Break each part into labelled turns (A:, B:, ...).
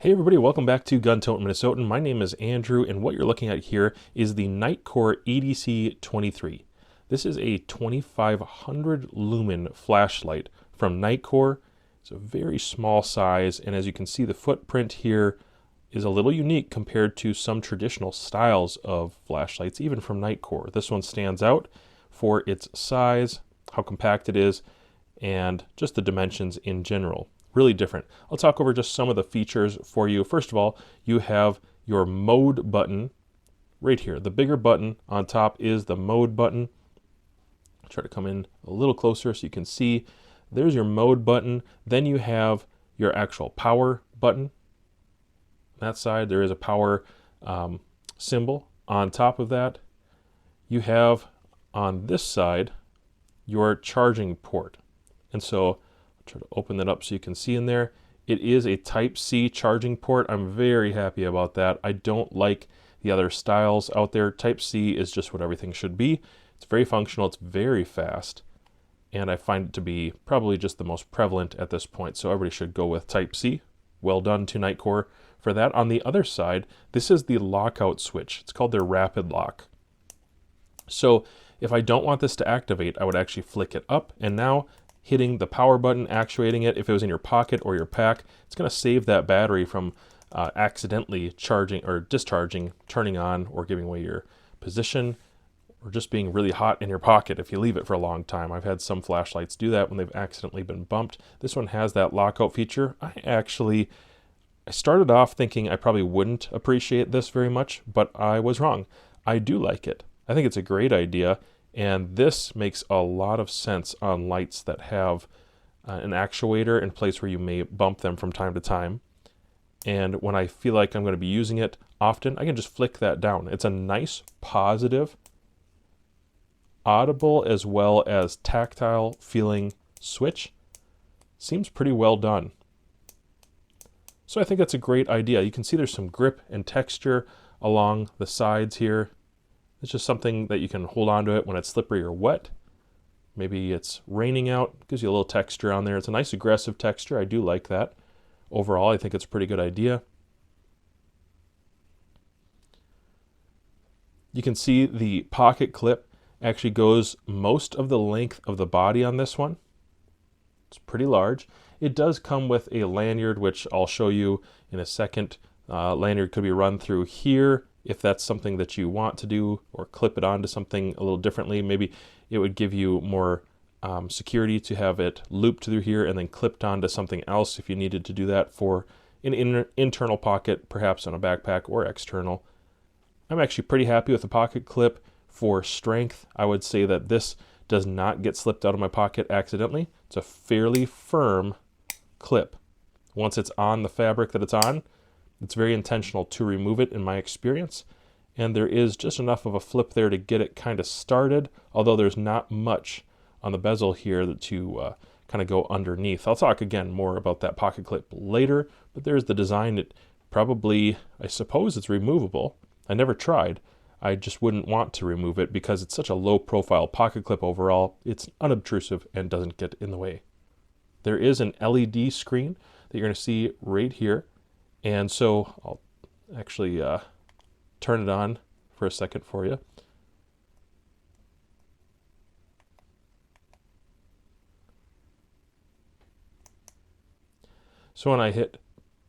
A: Hey everybody, welcome back to Gun Tote Minnesotan. My name is Andrew, and what you're looking at here is the NITECORE EDC23. This is a 2500 lumen flashlight from NITECORE. It's a very small size, and as you can see, the footprint here is a little unique compared to some traditional styles of flashlights, even from NITECORE. This one stands out for its size, how compact it is, and just the dimensions in general. Really different. I'll talk over just some of the features for you. First of all, you have your mode button right here. The bigger button on top is the mode button. I'll try to come in a little closer so you can see. There's your mode button. Then you have your actual power button. On that side, there is a power symbol. On top of that, you have on this side your charging port. And so try to open that up so you can see in there. It is a Type-C charging port. I'm very happy about that. I don't like the other styles out there. Type-C is just what everything should be. It's very functional, it's very fast, and I find it to be probably just the most prevalent at this point, so everybody should go with Type-C. Well done to NITECORE for that. On the other side, this is the lockout switch. It's called their rapid lock. So if I don't want this to activate, I would actually flick it up, and now hitting the power button, actuating it, if it was in your pocket or your pack, it's going to save that battery from accidentally charging or discharging, turning on, or giving away your position, or just being really hot in your pocket if you leave it for a long time. I've had some flashlights do that when they've accidentally been bumped. This one has that lockout feature. I started off thinking I probably wouldn't appreciate this very much, but I was wrong. I do like it. I think it's a great idea. And this makes a lot of sense on lights that have an actuator in place where you may bump them from time to time. And when I feel like I'm going to be using it often, I can just flick that down. It's a nice, positive, audible as well as tactile feeling switch. Seems pretty well done. So I think that's a great idea. You can see there's some grip and texture along the sides here. It's just something that you can hold on to it when it's slippery or wet. Maybe it's raining out, gives you a little texture on there. It's a nice aggressive texture. I do like that. Overall, I think it's a pretty good idea. You can see the pocket clip actually goes most of the length of the body on this one. It's pretty large. It does come with a lanyard, which I'll show you in a second. Lanyard could be run through here if that's something that you want to do, or clip it onto something a little differently. Maybe it would give you more security to have it looped through here and then clipped onto something else if you needed to do that for an internal pocket, perhaps on a backpack, or external. I'm actually pretty happy with the pocket clip. For strength, I would say that this does not get slipped out of my pocket accidentally. It's a fairly firm clip. Once it's on the fabric that it's on, it's very intentional to remove it in my experience, and there is just enough of a flip there to get it kind of started, although there's not much on the bezel here to kind of go underneath. I'll talk again more about that pocket clip later, but there's the design. It probably, I suppose it's removable. I never tried. I just wouldn't want to remove it because it's such a low profile pocket clip overall. It's unobtrusive and doesn't get in the way. There is an LED screen that you're going to see right here. And so I'll actually turn it on for a second for you. So when I hit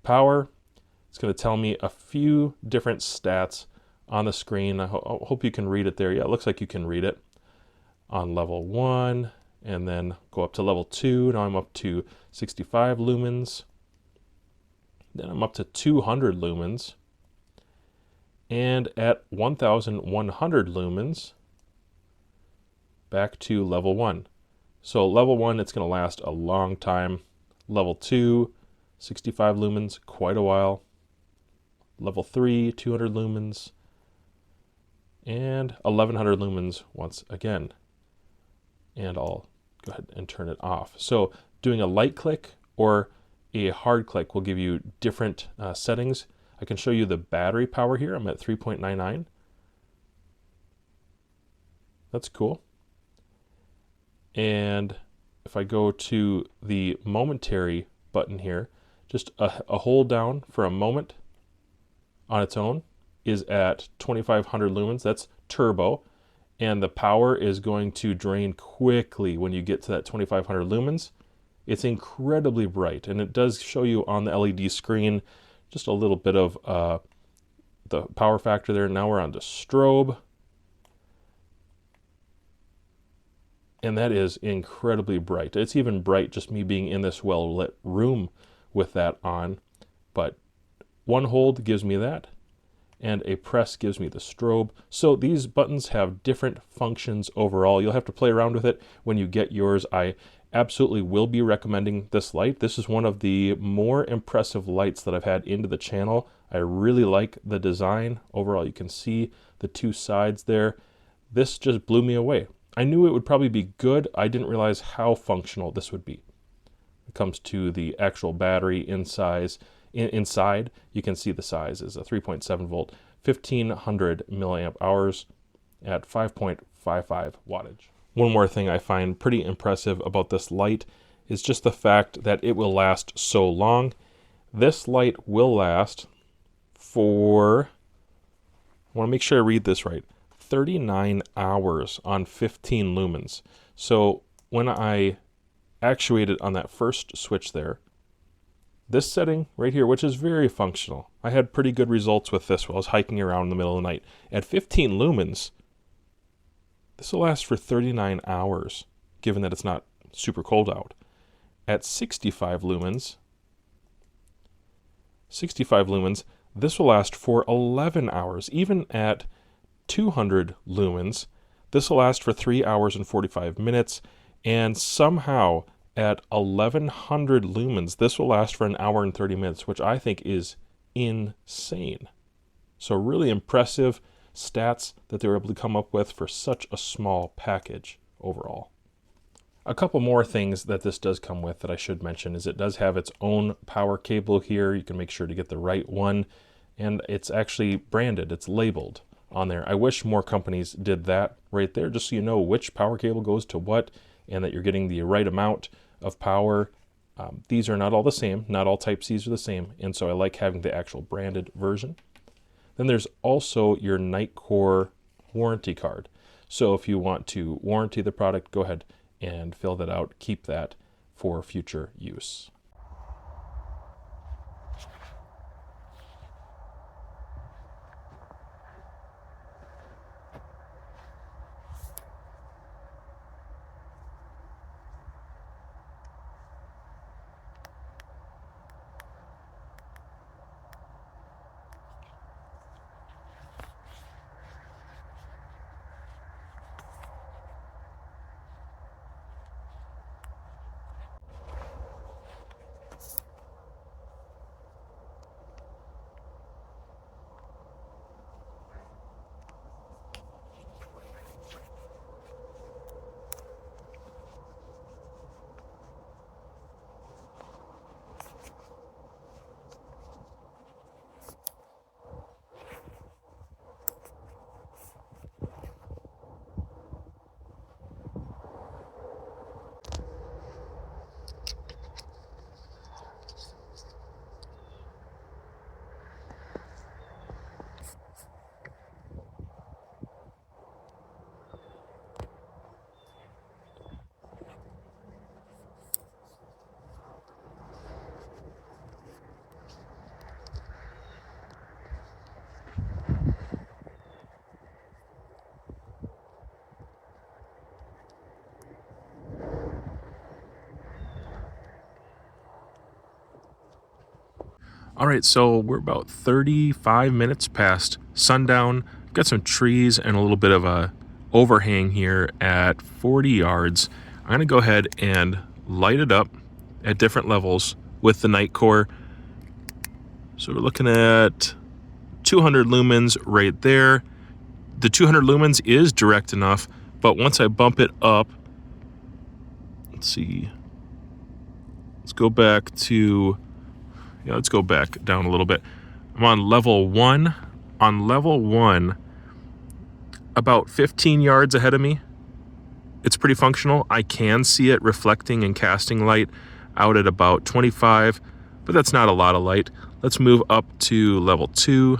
A: power, it's going to tell me a few different stats on the screen. I hope you can read it there. Yeah, it looks like you can read it. On level 1, and then go up to level 2. Now I'm up to 65 lumens. Then I'm up to 200 lumens, and at 1100 lumens, back to level 1. So level 1, it's going to last a long time. Level 2, 65 lumens, quite a while. Level 3, 200 lumens, and 1100 lumens once again. And I'll go ahead and turn it off. So doing a light click or a hard click will give you different settings. I can show you the battery power here. I'm at 3.99. That's cool. And if I go to the momentary button here, just a hold down for a moment on its own is at 2500 lumens. That's turbo. And the power is going to drain quickly when you get to that 2500 lumens. It's incredibly bright, and it does show you on the LED screen just a little bit of the power factor there. Now we're on to strobe. And that is incredibly bright. It's even bright just me being in this well-lit room with that on. But one hold gives me that, and a press gives me the strobe. So these buttons have different functions overall. You'll have to play around with it when you get yours. I absolutely will be recommending this light. This is one of the more impressive lights that I've had into the channel. I really like the design. Overall, you can see the two sides there. This just blew me away. I knew it would probably be good. I didn't realize how functional this would be. It comes to the actual battery inside, you can see the size is a 3.7 volt, 1500 milliamp hours at 5.55 wattage. One more thing I find pretty impressive about this light is just the fact that it will last so long. This light will last for, I want to make sure I read this right, 39 hours on 15 lumens. So when I actuated on that first switch there, this setting right here, which is very functional, I had pretty good results with this while I was hiking around in the middle of the night. At 15 lumens, this will last for 39 hours, given that it's not super cold out. At 65 lumens, this will last for 11 hours. Even at 200 lumens, this will last for 3 hours and 45 minutes. And somehow at 1100 lumens, this will last for an hour and 30 minutes, which I think is insane. So really impressive stats that they were able to come up with for such a small package overall. A couple more things that this does come with that I should mention is it does have its own power cable here. You can make sure to get the right one, and it's actually branded, it's labeled on there. I wish more companies did that right there, just so you know which power cable goes to what and that you're getting the right amount of power. These are not all the same, not all Type-Cs are the same, and so I like having the actual branded version. Then there's also your Nightcore warranty card. So if you want to warranty the product, go ahead and fill that out, keep that for future use. All right, so we're about 35 minutes past sundown. Got some trees and a little bit of a overhang here at 40 yards. I'm gonna go ahead and light it up at different levels with the Nightcore. So we're looking at 200 lumens right there. The 200 lumens is direct enough, but once I bump it up, let's see, let's go back to, yeah, let's go back down a little bit. I'm on level 1. On level 1, about 15 yards ahead of me, it's pretty functional. I can see it reflecting and casting light out at about 25. but that's not a lot of light. Let's move up to level 2.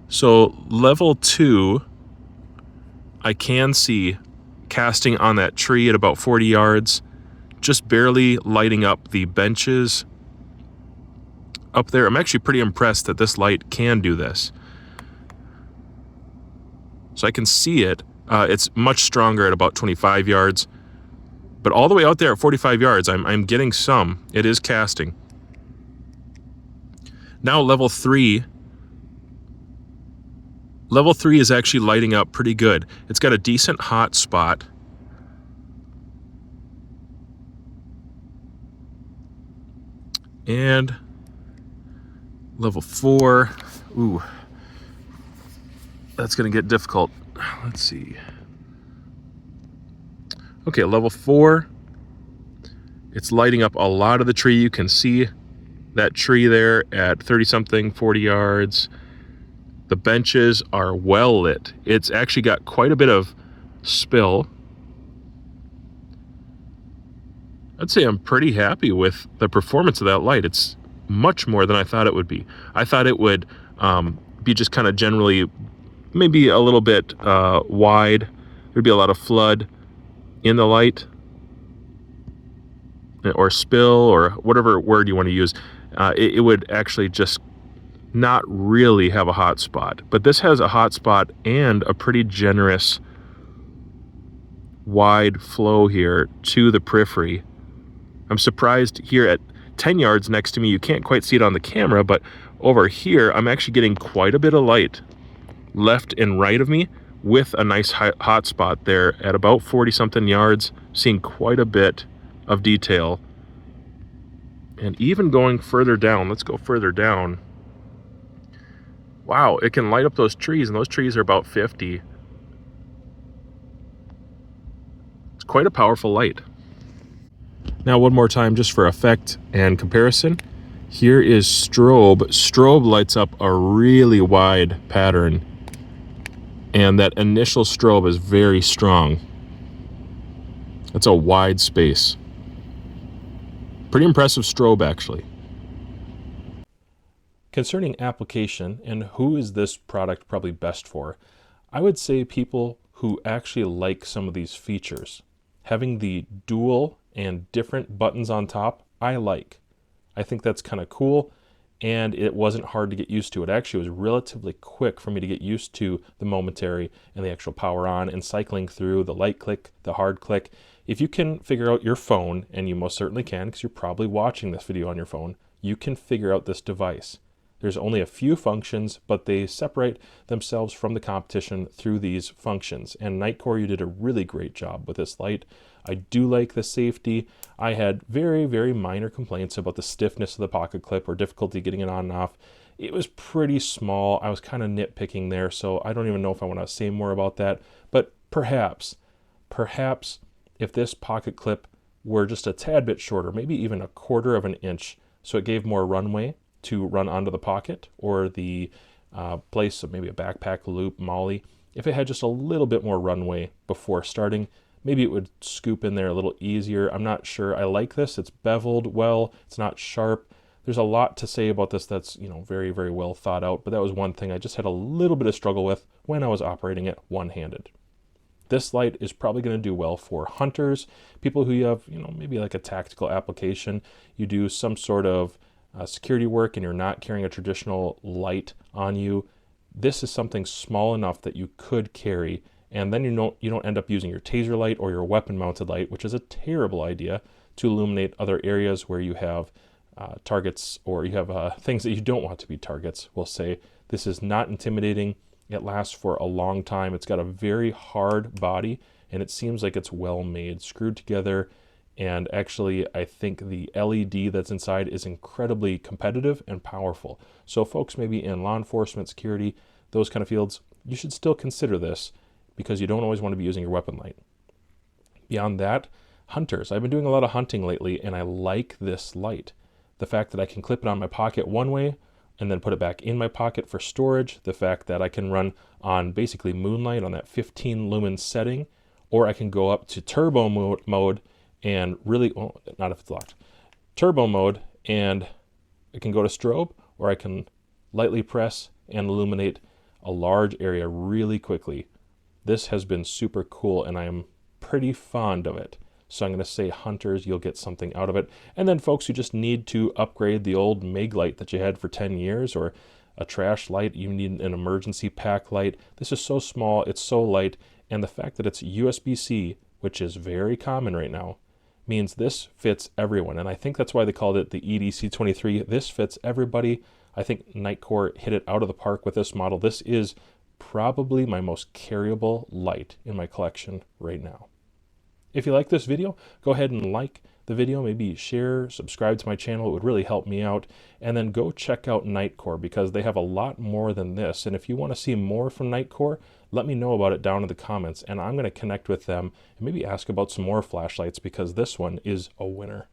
A: So level 2, I can see casting on that tree at about 40 yards, just barely lighting up the benches up there. I'm actually pretty impressed that this light can do this. So I can see it. It's much stronger at about 25 yards. But all the way out there at 45 yards, I'm getting some. It is casting. Now level 3. Level 3 is actually lighting up pretty good. It's got a decent hot spot. And level 4. Ooh. That's going to get difficult. Let's see. Okay, level 4. It's lighting up a lot of the tree. You can see that tree there at 30-something, 40 yards. The benches are well lit. It's actually got quite a bit of spill. I'd say I'm pretty happy with the performance of that light. It's much more than I thought it would be. I thought it would be just kind of generally maybe a little bit wide. There'd be a lot of flood in the light, or spill, or whatever word you want to use. It would actually just not really have a hot spot. But this has a hot spot and a pretty generous wide flow here to the periphery. I'm surprised here at 10 yards next to me, you can't quite see it on the camera, but over here I'm actually getting quite a bit of light left and right of me, with a nice hot spot there at about 40-something yards, seeing quite a bit of detail. And even going further down, let's go further down. Wow, it can light up those trees, and those trees are about 50. It's quite a powerful light. Now one more time, just for effect and comparison. Here is strobe. Strobe lights up a really wide pattern, and that initial strobe is very strong. That's a wide space. Pretty impressive strobe, actually. Concerning application and who is this product probably best for, I would say people who actually like some of these features. Having the dual and different buttons on top, I like. I think that's kind of cool, and it wasn't hard to get used to. It actually was relatively quick for me to get used to the momentary and the actual power on, and cycling through the light click, the hard click. If you can figure out your phone, and you most certainly can because you're probably watching this video on your phone, you can figure out this device. There's only a few functions, but they separate themselves from the competition through these functions. And Nightcore, you did a really great job with this light. I do like the safety. I had very, very minor complaints about the stiffness of the pocket clip or difficulty getting it on and off. It was pretty small. I was kind of nitpicking there, so I don't even know if I want to say more about that. But perhaps if this pocket clip were just a tad bit shorter, maybe even 1/4 of an inch, so it gave more runway to run onto the pocket or the place of maybe a backpack loop, molly. If it had just a little bit more runway before starting, maybe it would scoop in there a little easier. I'm not sure. I like this. It's beveled well. It's not sharp. There's a lot to say about this that's, very, very well thought out, but that was one thing I just had a little bit of struggle with when I was operating it one-handed. This light is probably going to do well for hunters, people who have, maybe like a tactical application. You do some sort of security work and you're not carrying a traditional light on you. This is something small enough that you could carry, and then you don't end up using your taser light or your weapon mounted light, which is a terrible idea, to illuminate other areas where you have targets, or you have things that you don't want to be targets. We'll say this is not intimidating. It lasts for a long time. It's got a very hard body, and it seems like it's well made, screwed together. And actually, I think the LED that's inside is incredibly competitive and powerful. So folks maybe in law enforcement, security, those kind of fields, you should still consider this, because you don't always want to be using your weapon light. Beyond that, hunters. I've been doing a lot of hunting lately, and I like this light. The fact that I can clip it on my pocket one way and then put it back in my pocket for storage. The fact that I can run on basically moonlight on that 15 lumen setting, or I can go up to turbo mode and really, well, not if it's locked, turbo mode, and I can go to strobe, or I can lightly press and illuminate a large area really quickly. This has been super cool, and I am pretty fond of it. So I'm going to say hunters, you'll get something out of it. And then folks who just need to upgrade the old MIG light that you had for 10 years, or a trash light, you need an emergency pack light. This is so small, it's so light, and the fact that it's USB-C, which is very common right now, means this fits everyone. And I think that's why they called it the EDC23. This fits everybody. I think Nightcore hit it out of the park with this model. This is probably my most carryable light in my collection right now. If you like this video, go ahead and like the video, maybe share, subscribe to my channel. It would really help me out. And then go check out Nightcore, because they have a lot more than this. And if you want to see more from Nightcore, let me know about it down in the comments, and I'm going to connect with them and maybe ask about some more flashlights, because this one is a winner.